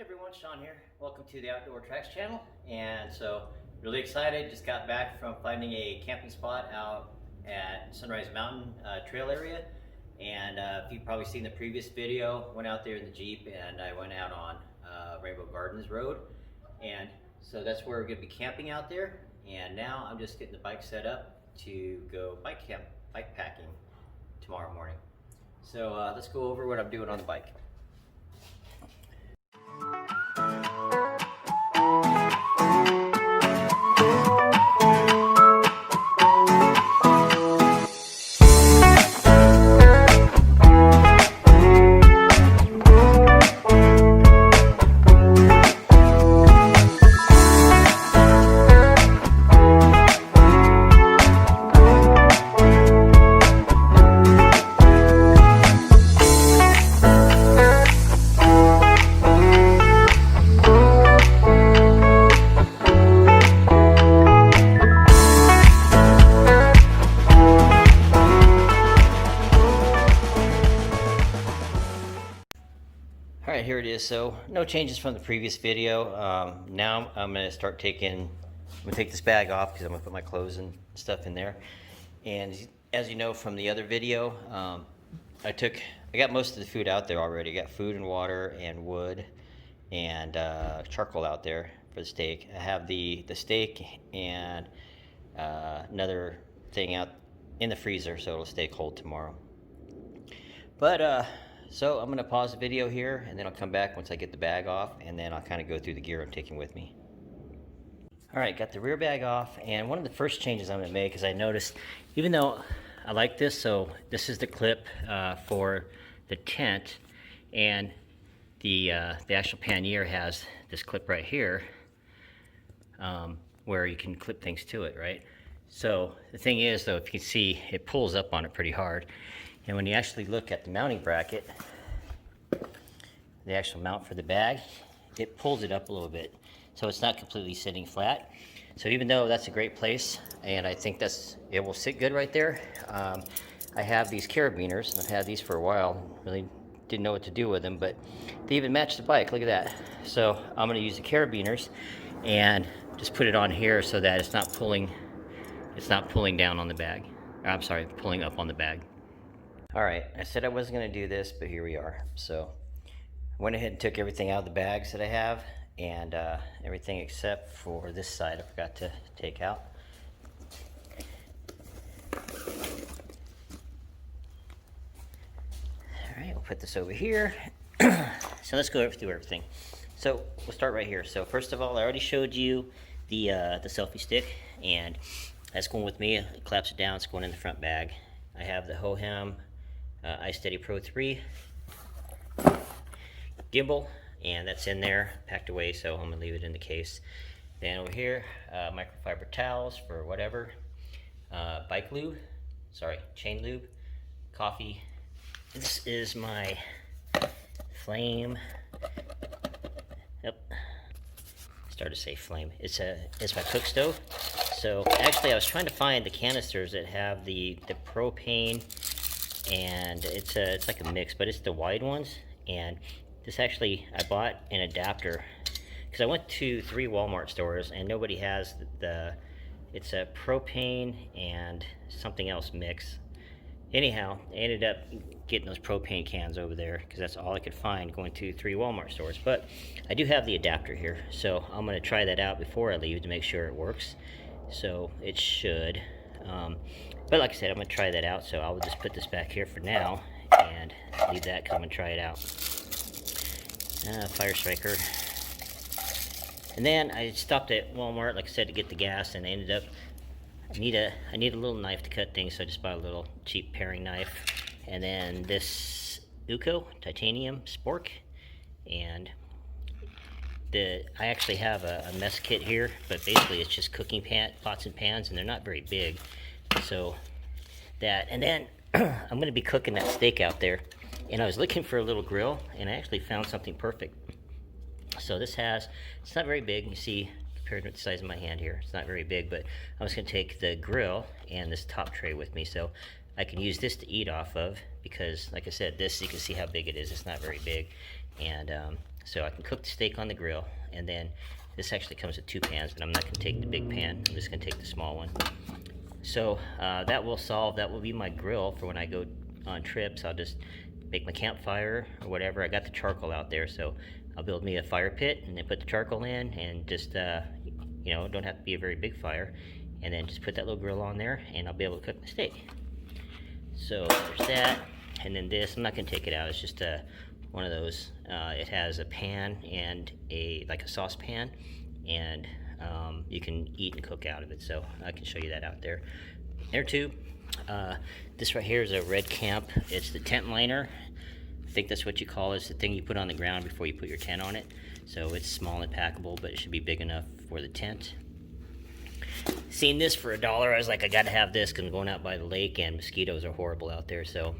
Hey everyone, Sean here. Welcome to the Outdoor Tracks channel. And so, really excited. Just got back from finding a camping spot out at Sunrise Mountain trail area. And if you've probably seen the previous video, went out there in the Jeep and I went out on Rainbow Gardens Road. And so that's where we're going to be camping out there. And now I'm just getting the bike set up to go bikepacking tomorrow morning. So let's go over what I'm doing on the bike. Alright, here it is. So no changes from the previous video. Now I'm going to take this bag off because I'm going to put my clothes and stuff in there. And as you know from the other video, I got most of the food out there already. I got food and water and wood and charcoal out there for the steak. I have the steak and another thing out in the freezer so it'll stay cold tomorrow. But so I'm going to pause the video here and then I'll come back once I get the bag off and then I'll kind of go through the gear I'm taking with me. Alright, got the rear bag off, and one of the first changes I'm going to make is I noticed, even though I like this, so this is the clip for the tent, and the actual pannier has this clip right here where you can clip things to it, right? So the thing is though, if you can see, it pulls up on it pretty hard. And when you actually look at the mounting bracket, the actual mount for the bag, it pulls it up a little bit. So it's not completely sitting flat. So even though that's a great place, and I think it will sit good right there, I have these carabiners, and I've had these for a while. Really didn't know what to do with them, but they even match the bike. Look at that. So I'm going to use the carabiners and just put it on here so that it's not pulling down on the bag. I'm sorry, pulling up on the bag. Alright, I said I wasn't going to do this, but here we are. So I went ahead and took everything out of the bags that I have, and everything except for this side I forgot to take out. Alright, we'll put this over here. So let's go through everything. So we'll start right here. So first of all, I already showed you the selfie stick, and that's going with me. It claps it down, it's going in the front bag. I have the Hohem iSteady Pro 3 gimbal, and that's in there, packed away, so I'm going to leave it in the case. Then over here, microfiber towels for whatever, chain lube, coffee. This is my flame. Yep, started to say flame. It's my cook stove. So actually I was trying to find the canisters that have the propane, and it's like a mix, but it's the wide ones. And this actually, I bought an adapter because I went to 3 Walmart stores and nobody has it's a propane and something else mix. Anyhow, I ended up getting those propane cans over there because that's all I could find going to 3 Walmart stores. But I do have the adapter here, so I'm going to try that out before I leave to make sure it works. So it should, but like I said, I'm going to try that out, so I'll just put this back here for now and leave that, come and try it out. Fire striker. And then I stopped at Walmart, like I said, to get the gas, and I ended up, I need a little knife to cut things, so I just bought a little cheap paring knife. And then this Uco Titanium Spork, and I actually have a mess kit here, but basically it's just cooking pots and pans, and they're not very big. So that, and then I'm going to be cooking that steak out there, and I was looking for a little grill, and I actually found something perfect. So it's not very big, you see, compared with the size of my hand here, it's not very big, but I was going to take the grill and this top tray with me, so I can use this to eat off of, because like I said, this, you can see how big it is, it's not very big. And so I can cook the steak on the grill. And then this actually comes with 2 pans, but I'm not going to take the big pan. I'm just going to take the small one. So that will be my grill for when I go on trips. I'll just make my campfire or whatever. I got the charcoal out there, so I'll build me a fire pit and then put the charcoal in, and just you know, don't have to be a very big fire, and then just put that little grill on there, and I'll be able to cook my steak. So there's that. And then this, I'm not going to take it out. It's just one of those. It has a pan and like a saucepan, and you can eat and cook out of it. So I can show you that out there. Air tube. This right here is a red camp. It's the tent liner. I think that's what you call it. It's the thing you put on the ground before you put your tent on it. So it's small and packable, but it should be big enough for the tent. Seen this for $1. I was like, I gotta have this because I'm going out by the lake and mosquitoes are horrible out there. So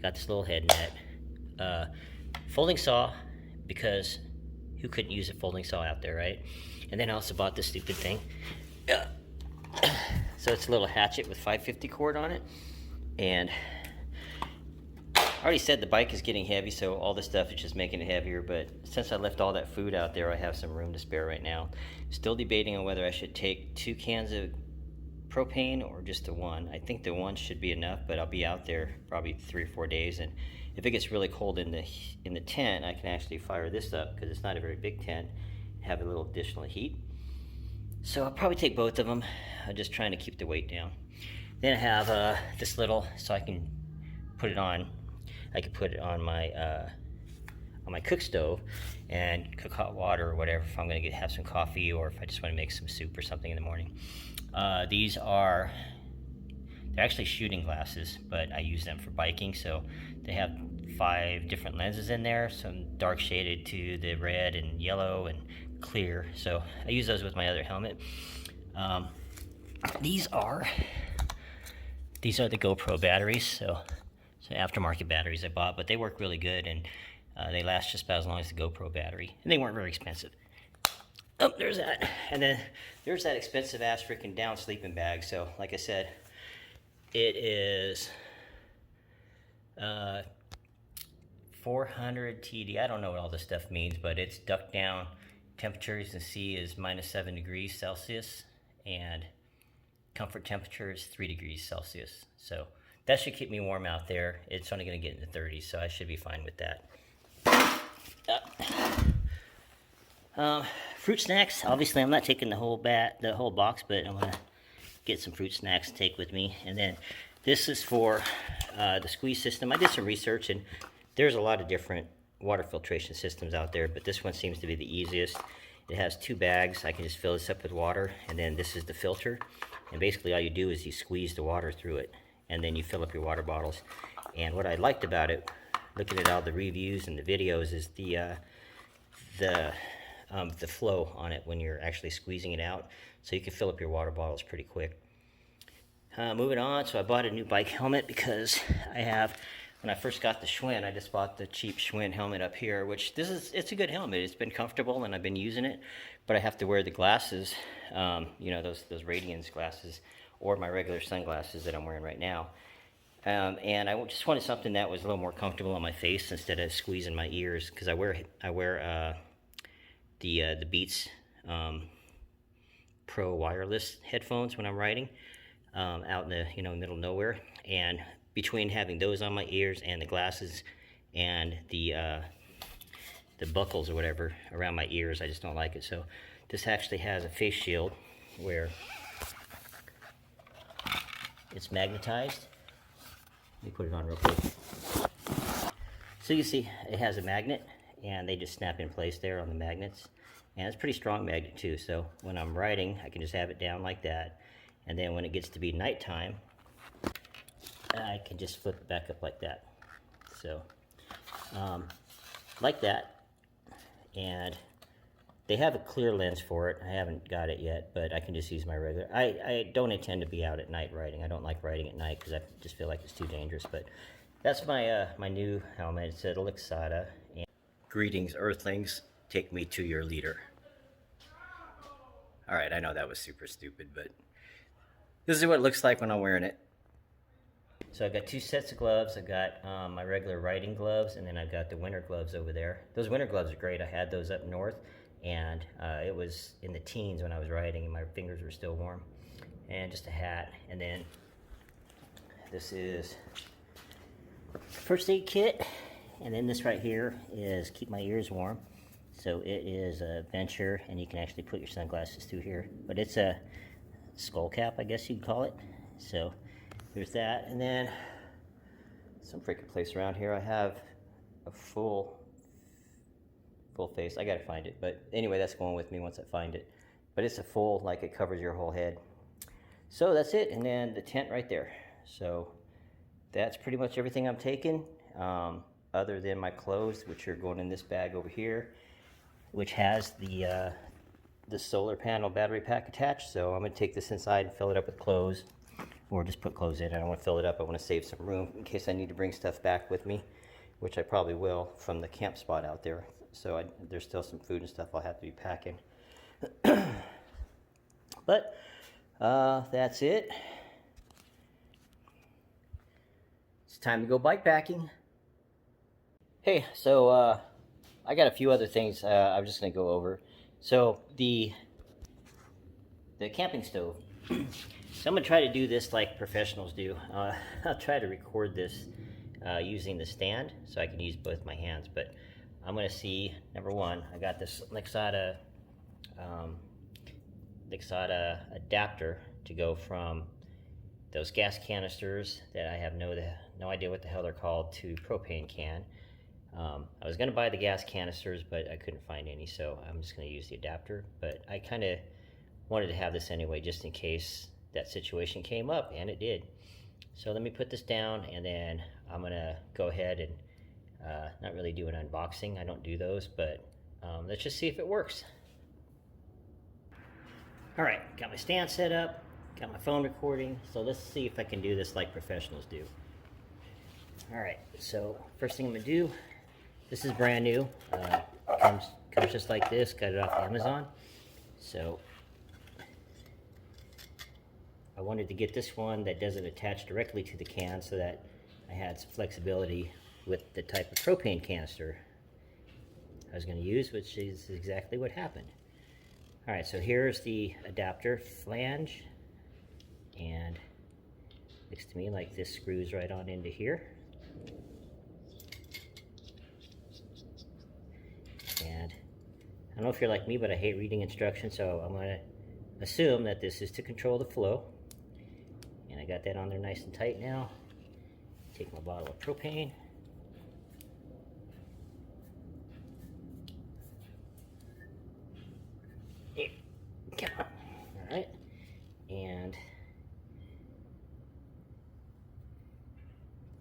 got this little head net. Folding saw, because who couldn't use a folding saw out there, right? And then I also bought this stupid thing. So it's a little hatchet with 550 cord on it. And I already said the bike is getting heavy, so all this stuff is just making it heavier. But since I left all that food out there, I have some room to spare right now. Still debating on whether I should take 2 cans of propane or just the 1. I think the 1 should be enough, but I'll be out there probably 3 or 4 days, and if it gets really cold in the tent, I can actually fire this up because it's not a very big tent, have a little additional heat. So I'll probably take both of them. I'm just trying to keep the weight down. Then I have this little, so I can put it on. I can put it on my cook stove and cook hot water or whatever if I'm going to have some coffee, or if I just want to make some soup or something in the morning. They're actually shooting glasses, but I use them for biking. So they have 5 different lenses in there, some dark shaded to the red and yellow and clear. So I use those with my other helmet. These are the Gopro batteries. So aftermarket batteries I bought, but they work really good, and they last just about as long as the GoPro battery, and they weren't very expensive. Oh, there's that. And then there's that expensive ass freaking down sleeping bag. So like I said, it is 400 TD. I don't know what all this stuff means, but it's duck down. Temperature, as you can see, is -7 degrees Celsius, and comfort temperature is 3 degrees Celsius. So that should keep me warm out there. It's only going to get in the 30s, so I should be fine with that. Fruit snacks. Obviously, I'm not taking the whole box, but I'm going to get some fruit snacks to take with me. And then this is for the squeeze system. I did some research, and there's a lot of different water filtration systems out there, but this one seems to be the easiest. It has 2 bags. I can just fill this up with water, and then this is the filter. And basically all you do is you squeeze the water through it, and then you fill up your water bottles. And what I liked about it, looking at all the reviews and the videos, is the flow on it when you're actually squeezing it out. So you can fill up your water bottles pretty quick. Moving on, so I bought a new bike helmet because when I first got the Schwinn, I just bought the cheap Schwinn helmet up here, which it's a good helmet. It's been comfortable and I've been using it, but I have to wear the glasses, you know, those Radiance glasses, or my regular sunglasses that I'm wearing right now. And I just wanted something that was a little more comfortable on my face instead of squeezing my ears, because I wear the Beats Pro wireless headphones when I'm riding out in the middle of nowhere. And between having those on my ears and the glasses and the buckles or whatever around my ears, I just don't like it. So this actually has a face shield where it's magnetized. Let me put it on real quick. So you see it has a magnet, and they just snap in place there on the magnets. And it's a pretty strong magnet too, so when I'm riding, I can just have it down like that. And then when it gets to be nighttime, I can just flip it back up like that. So, like that. And they have a clear lens for it. I haven't got it yet, but I can just use my regular. I don't intend to be out at night riding. I don't like riding at night because I just feel like it's too dangerous. But that's my my new helmet. It's a Lixada. And greetings, Earthlings. Take me to your leader. All right, I know that was super stupid, but this is what it looks like when I'm wearing it. So I've got 2 sets of gloves. I've got my regular riding gloves, and then I've got the winter gloves over there. Those winter gloves are great. I had those up north, and it was in the teens when I was riding, and my fingers were still warm. And just a hat. And then this is first aid kit. And then this right here is keep my ears warm. So it is a Venture, and you can actually put your sunglasses through here. But it's a skull cap, I guess you'd call it. So there's that. And then some freaking place around here, I have a full face. I gotta find it. But anyway, that's going with me once I find it. But it's a full, like it covers your whole head. So that's it. And then the tent right there. So that's pretty much everything I'm taking. Other than my clothes, which are going in this bag over here, which has the solar panel battery pack attached. So I'm going to take this inside and fill it up with clothes, or just put clothes in. I don't want to fill it up. I want to save some room in case I need to bring stuff back with me, which I probably will from the camp spot out there. So there's still some food and stuff I'll have to be packing. But that's it. It's time to go bike packing. Hey, so I got a few other things I'm just going to go over. So the camping stove. So I'm going to try to do this like professionals do. I'll try to record this using the stand so I can use both my hands. But I'm going to see, number one, I got this Lixada adapter to go from those gas canisters that I have no idea what the hell they're called to propane can. I was going to buy the gas canisters, but I couldn't find any, so I'm just going to use the adapter. But I kind of wanted to have this anyway, just in case that situation came up, and it did. So let me put this down, and then I'm going to go ahead and not really do an unboxing. I don't do those, but let's just see if it works. All right, got my stand set up, got my phone recording, so let's see if I can do this like professionals do. All right, so first thing I'm going to do, this is brand new, comes just like this, got it off Amazon. So I wanted to get this one that doesn't attach directly to the can so that I had some flexibility with the type of propane canister I was going to use, which is exactly what happened. All right, so here's the adapter flange, and looks to me like this screws right on into here. And I don't know if you're like me, but I hate reading instructions, so I'm going to assume that this is to control the flow. And I got that on there nice and tight now. Take my bottle of propane. There. Come on. All right. And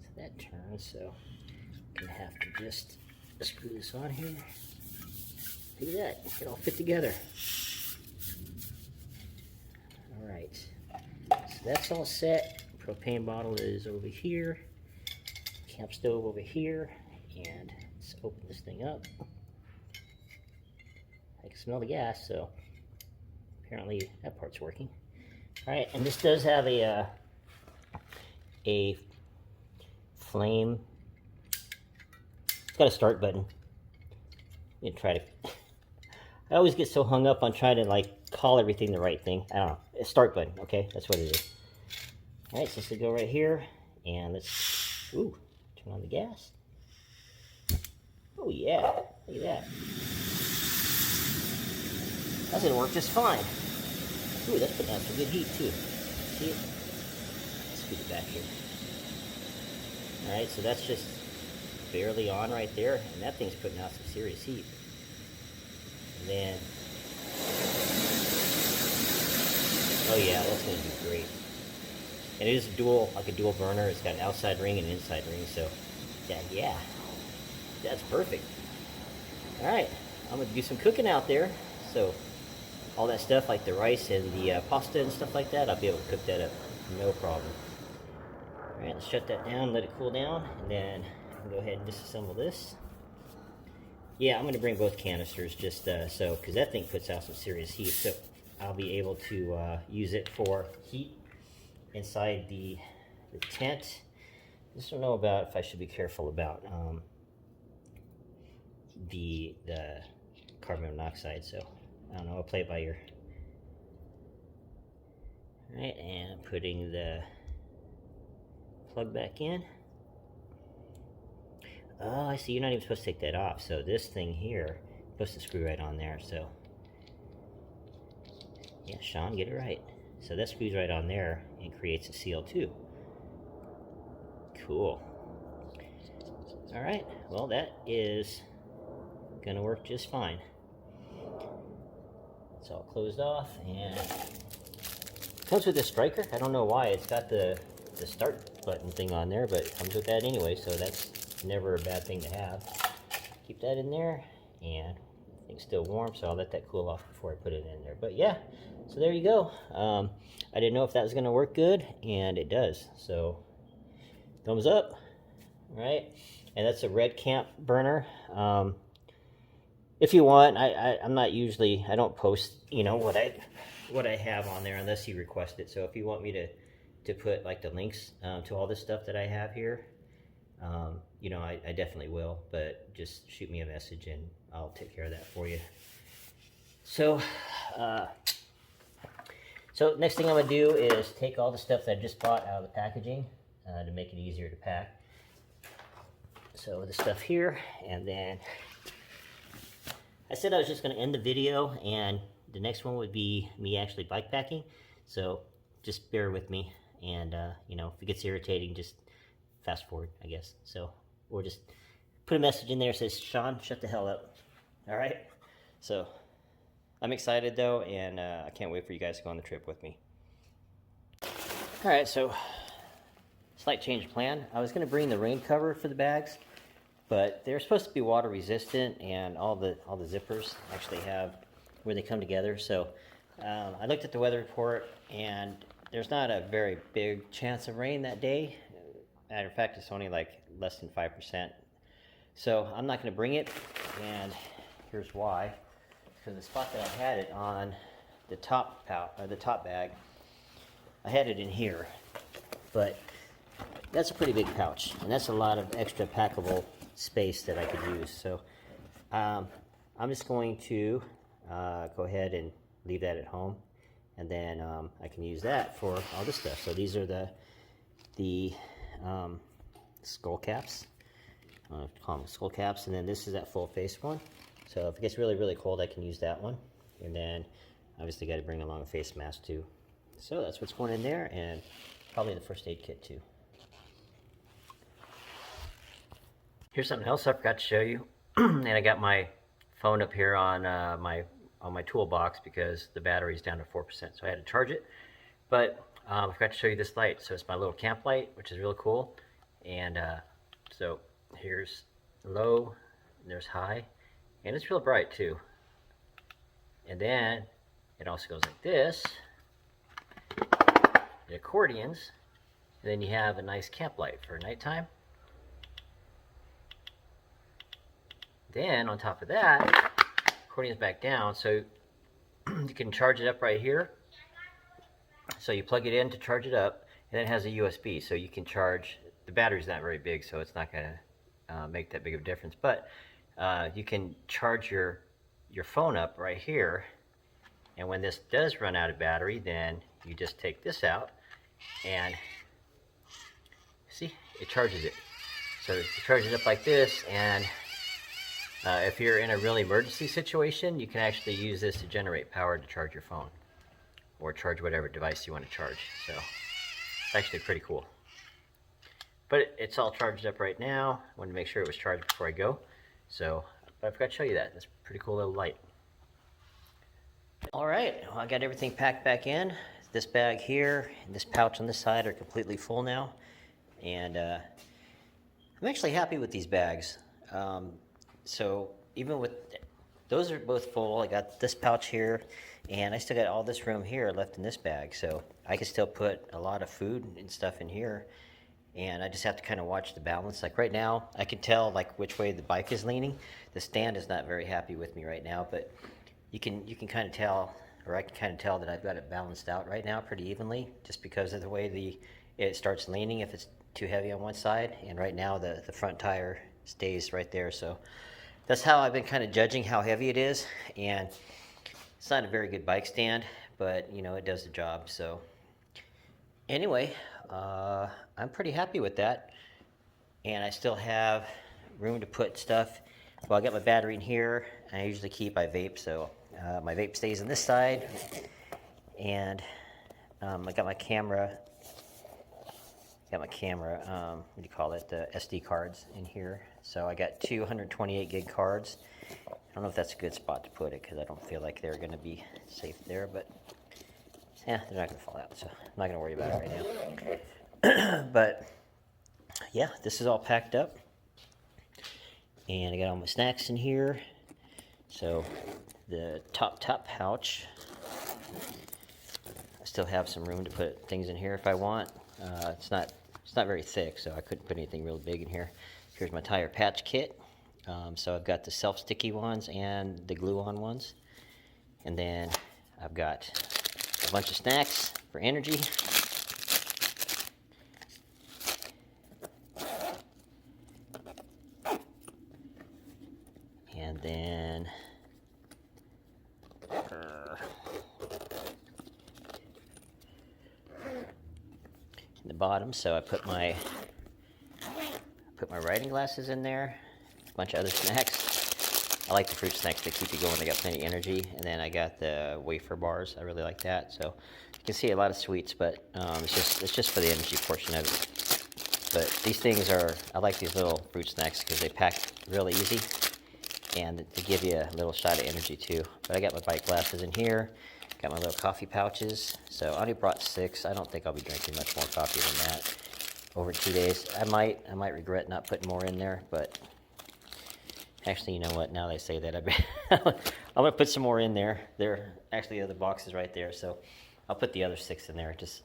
so that turns, so I'm going to have to just screw this on here. Look at that, it all fit together. All right, so that's all set. Propane bottle is over here. Camp stove over here. And let's open this thing up. I can smell the gas, so apparently that part's working. All right, and this does have a flame. It's got a start button. You try to. I always get so hung up on trying to like call everything the right thing. I don't know. A start button. Okay, that's what it is. All right, so let's go right here, and let's turn on the gas. Oh yeah, look at that. That's gonna work just fine. Ooh, that's putting out some good heat too. See it? Let's scoot it back here. All right, so that's just barely on right there, and that thing's putting out some serious heat. And then, oh yeah, that's gonna do great. And it is like a dual burner. It's got an outside ring and an inside ring, so yeah, that's perfect. All right, I'm gonna do some cooking out there. So all that stuff like the rice and the pasta and stuff like that, I'll be able to cook that up, no problem. All right, let's shut that down, let it cool down, and then I'll go ahead and disassemble this. Yeah, I'm going to bring both canisters just because that thing puts out some serious heat. So I'll be able to use it for heat inside the tent. just don't know about if I should be careful about the carbon monoxide, so I don't know, I'll play it by ear. Alright, and putting the plug back in. Oh, I see, you're not even supposed to take that off, so this thing here is supposed to screw right on there, so yeah, Sean, get it right. So that screws right on there and creates a seal too. Cool. Alright, well that is gonna work just fine. It's all closed off, and it comes with a striker. I don't know why it's got the start button thing on there, but it comes with that anyway, so that's never a bad thing to have. Keep that in there, and it's still warm, so I'll let that cool off before I put it in there. But yeah, so there you go. I didn't know if that was gonna work good, and it does. So thumbs up, right? And that's a red camp burner. If you want, I'm not usually, I don't post, you know, what I have on there unless you request it. So if you want me to put like the links to all this stuff that I have here, you know, I definitely will, but just shoot me a message and I'll take care of that for you. So, so next thing I'm gonna do is take all the stuff that I just bought out of the packaging to make it easier to pack. So the stuff here, and then I said I was just gonna end the video, and the next one would be me actually bike packing. So just bear with me, and you know, if it gets irritating, just fast forward, I guess. So, or just put a message in there that says, Sean, shut the hell up. All right? So, I'm excited though, and I can't wait for you guys to go on the trip with me. All right, so slight change of plan. I was gonna bring the rain cover for the bags, but they're supposed to be water resistant, and all the zippers actually have where they come together. So I looked at the weather report, and there's not a very big chance of rain that day. Matter of fact, it's only like less than 5%. So I'm not going to bring it, and here's why. Because the spot that I had it on, the top bag, I had it in here, but that's a pretty big pouch, and that's a lot of extra packable space that I could use. So I'm just going to go ahead and leave that at home, and then I can use that for all this stuff. So these are the skull caps. I don't know if to call them skull caps, and then this is that full face one. So if it gets really, really cold, I can use that one. And then obviously got to bring along a face mask too. So that's what's going in there, and probably the first aid kit too. Here's something else I forgot to show you. And I got my phone up here on my toolbox because the battery's down to 4%, so I had to charge it. But I forgot to show you this light. So it's my little camp light, which is really cool. And so here's low, and there's high, and it's real bright too. And then it also goes like this, the accordions, and then you have a nice camp light for nighttime. Then on top of that, accordion's back down, so you can charge it up right here. So you plug it in to charge it up, and then it has a USB, so you can charge. The battery's not very big, so it's not going to make that big of a difference. But you can charge your phone up right here, and when this does run out of battery, then you just take this out, and see, it charges it. So you charge it up like this, and if you're in a really emergency situation, you can actually use this to generate power to charge your phone or charge whatever device you want to charge. So it's actually pretty cool. But it's all charged up right now. I wanted to make sure it was charged before I go. So, but I forgot to show you that. That's a pretty cool little light. All right, well, I got everything packed back in. This bag here and this pouch on this side are completely full now. And I'm actually happy with these bags. So even with, those are both full. I got this pouch here, and I still got all this room here left in this bag. So I can still put a lot of food and stuff in here. And I just have to kind of watch the balance. Like right now, I can tell like which way the bike is leaning. The stand is not very happy with me right now, but you can kind of tell, or I can kind of tell that I've got it balanced out right now pretty evenly, just because of the way it starts leaning. If it's too heavy on one side, and right now the front tire stays right there. So that's how I've been kind of judging how heavy it is, and it's not a very good bike stand, but you know, it does the job. So anyway, I'm pretty happy with that, and I still have room to put stuff. Well, I got my battery in here. I usually keep my vape, so my vape stays on this side, and I got my camera. What do you call it? The SD cards in here. So I got 228 gig cards. I don't know if that's a good spot to put it because I don't feel like they're going to be safe there, but yeah, they're not going to fall out, so I'm not going to worry about it right now. But yeah, this is all packed up, and I got all my snacks in here. So the top pouch, I still have some room to put things in here if I want. It's not very thick, so I couldn't put anything real big in here. Here's my tire patch kit. So I've got the self-sticky ones and the glue-on ones. And then I've got a bunch of snacks for energy. And then in the bottom, so I put my riding glasses in there, a bunch of other snacks. I like the fruit snacks, they keep you going, they got plenty of energy. And then I got the wafer bars, I really like that. So you can see a lot of sweets, but it's just for the energy portion of it. But these things are, I like these little fruit snacks because they pack really easy, and they give you a little shot of energy too. But I got my bike glasses in here, got my little coffee pouches. So I only brought 6. I don't think I'll be drinking much more coffee than that over 2 days. I might regret not putting more in there, but actually, you know what? Now that I say that, I'm gonna put some more in there. There actually other boxes right there, so I'll put the other 6 in there. Just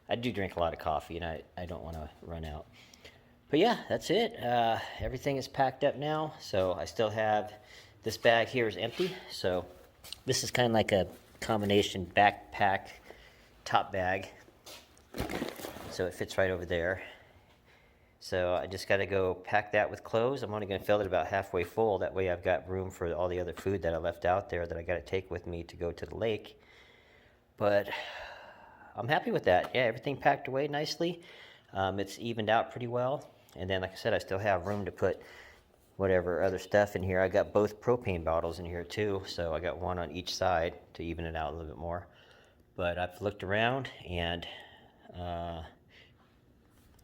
I do drink a lot of coffee, and I don't want to run out. But yeah, that's it. Everything is packed up now. So I still have this bag here is empty. So this is kind of like a combination backpack top bag. So it fits right over there. So I just got to go pack that with clothes. I'm only going to fill it about halfway full. That way I've got room for all the other food that I left out there that I got to take with me to go to the lake. But I'm happy with that. Yeah, everything packed away nicely. It's evened out pretty well. And then, like I said, I still have room to put whatever other stuff in here. I got both propane bottles in here too. So I got one on each side to even it out a little bit more. But I've looked around and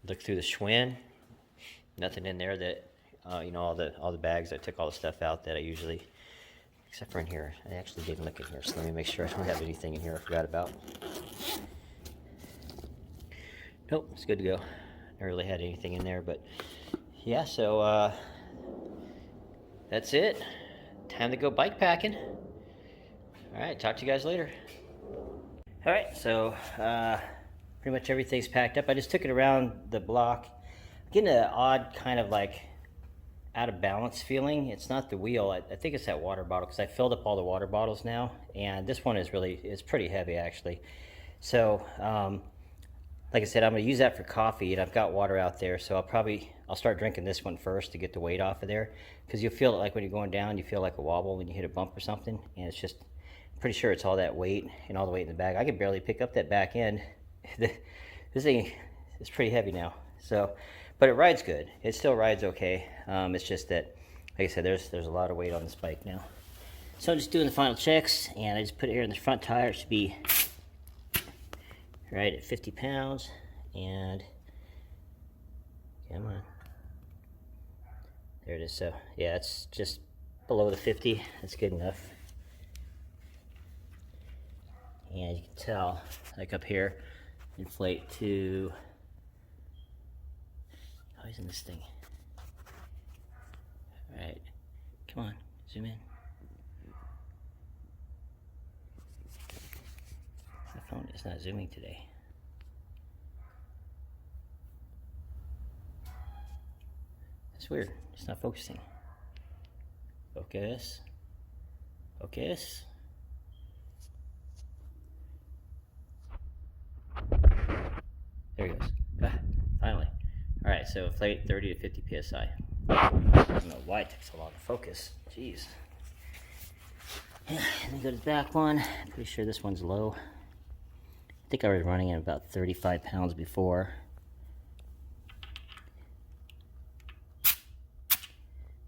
looked through the Schwinn. Nothing in there that, you know, all the bags. I took all the stuff out that I usually, except for in here. I actually didn't look in here, so let me make sure I don't have anything in here I forgot about. Nope, it's good to go. I really had anything in there, but yeah, so that's it. Time to go bike packing. All right, talk to you guys later. All right, so pretty much everything's packed up. I just took it around the block. I'm getting an odd kind of like out of balance feeling. It's not the wheel. I think it's that water bottle because I filled up all the water bottles now, and this one is pretty heavy actually. So like I said, I'm going to use that for coffee, and I've got water out there, so I'll start drinking this one first to get the weight off of there, because you'll feel it like when you're going down, you feel like a wobble when you hit a bump or something, and it's just pretty sure it's all that weight and all the weight in the bag. I could barely pick up that back end. This thing is pretty heavy now, so, but it rides good. It still rides okay. It's just that, like I said, there's a lot of weight on this bike now. So I'm just doing the final checks, and I just put it here in the front tire. It should be right at 50 pounds, and come on, there it is. So yeah, it's just below the 50. That's good enough. And you can tell, like up here, inflate to, oh, he's in this thing. All right, come on, zoom in. My phone is not zooming today. It's weird, it's not focusing. Focus, focus. There he goes. Ah, finally. so inflate 30 to 50 psi. I don't know why it takes so long to focus. Jeez. And then go to the back one. Pretty sure this one's low. I think I was running at about 35 pounds before.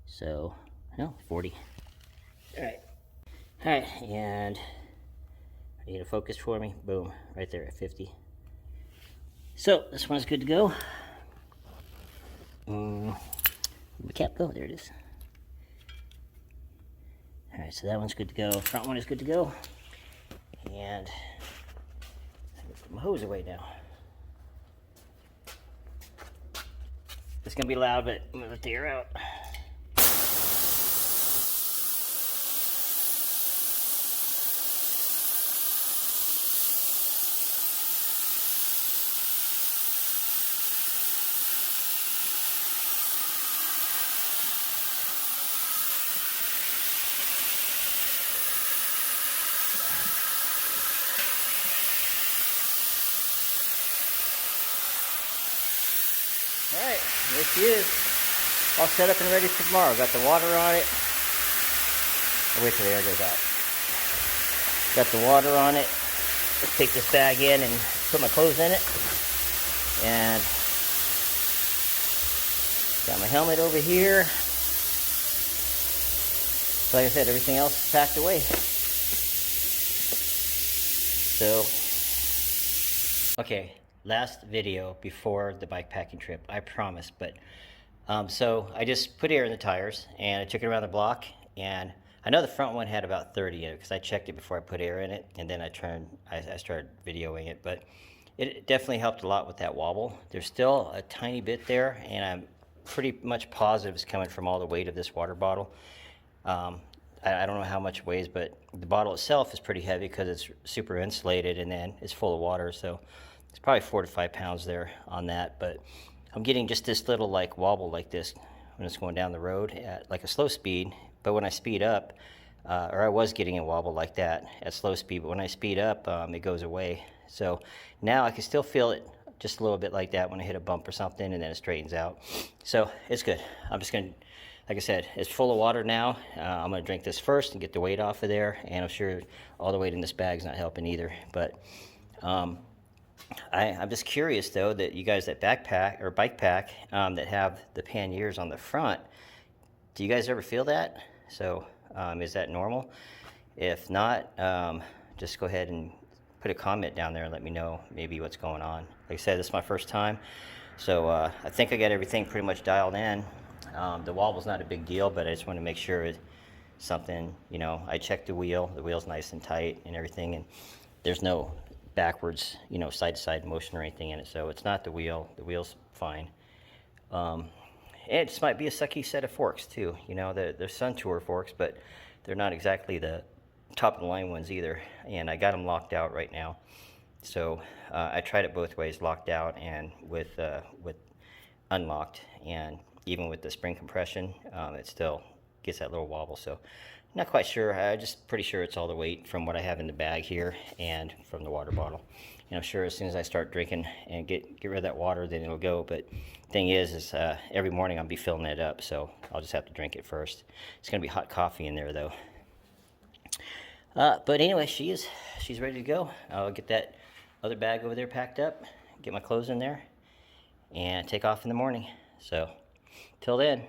So, no, 40. Alright. Alright, and I need a focus for me. Boom, right there at 50. So, this one's good to go. The cap go, there it is. Alright, so that one's good to go. Front one is good to go. And I'm gonna put my hose away now. It's gonna be loud, but I'm gonna let the air out. Alright, there she is. All set up and ready for tomorrow. Got the water on it. I'll wait till the air goes out. Got the water on it. Let's take this bag in and put my clothes in it. And got my helmet over here. So like I said, everything else is packed away. So, okay. Last video before the bike packing trip, I promise. But so I just put air in the tires and I took it around the block, and I know the front one had about 30 in it because I checked it before I put air in it, and then I started videoing it. But it definitely helped a lot with that wobble. There's still a tiny bit there, and I'm pretty much positive it's coming from all the weight of this water bottle. I don't know how much it weighs, but the bottle itself is pretty heavy because it's super insulated and then it's full of water, so it's probably 4 to 5 pounds there on that. But I'm getting just this little like wobble like this when it's going down the road at like a slow speed. But when I speed up, or I was getting a wobble like that at slow speed, but when I speed up, it goes away. So now I can still feel it just a little bit like that when I hit a bump or something, and then it straightens out. So it's good. I'm just going to, like I said, it's full of water now. I'm going to drink this first and get the weight off of there. And I'm sure all the weight in this bag's not helping either. But I'm just curious though that you guys that backpack or bike pack that have the panniers on the front, do you guys ever feel that? So is that normal? If not, just go ahead and put a comment down there and let me know maybe what's going on. Like I said, this is my first time, so I think I got everything pretty much dialed in. The wobble's not a big deal, but I just want to make sure it's something, you know, I checked the wheel's nice and tight and everything, and there's no backwards, you know, side to side motion or anything in it, so it's not the wheel's fine. It just might be a sucky set of forks too, you know, they're Sun Tour forks, but they're not exactly the top of the line ones either, and I got them locked out right now. So I tried it both ways, locked out and with unlocked, and even with the spring compression, it still gets that little wobble. So not quite sure. I'm just pretty sure it's all the weight from what I have in the bag here and from the water bottle. And I'm sure as soon as I start drinking and get rid of that water, then it'll go. But thing is every morning I'll be filling it up, so I'll just have to drink it first. It's gonna be hot coffee in there though. But anyway, she's ready to go. I'll get that other bag over there packed up, get my clothes in there, and take off in the morning. So till then.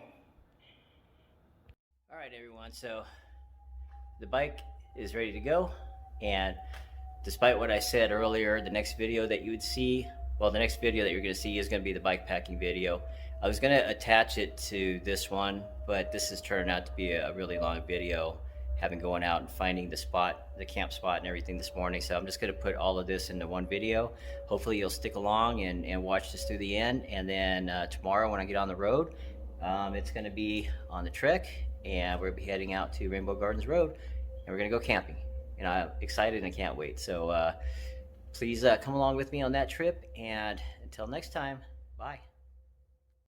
All right, everyone. So the bike is ready to go, and despite what I said earlier, the next video that you would see, well, the next video that you're going to see is going to be the bike packing video. I was going to attach it to this one, but this has turned out to be a really long video, having going out and finding the spot, the camp spot and everything this morning. So I'm just going to put all of this into one video. Hopefully you'll stick along and watch this through the end. And then tomorrow when I get on the road, it's going to be on the trek, and we'll be heading out to Rainbow Gardens Road, and we're going to go camping. And I'm excited and can't wait. So please come along with me on that trip, and until next time, bye.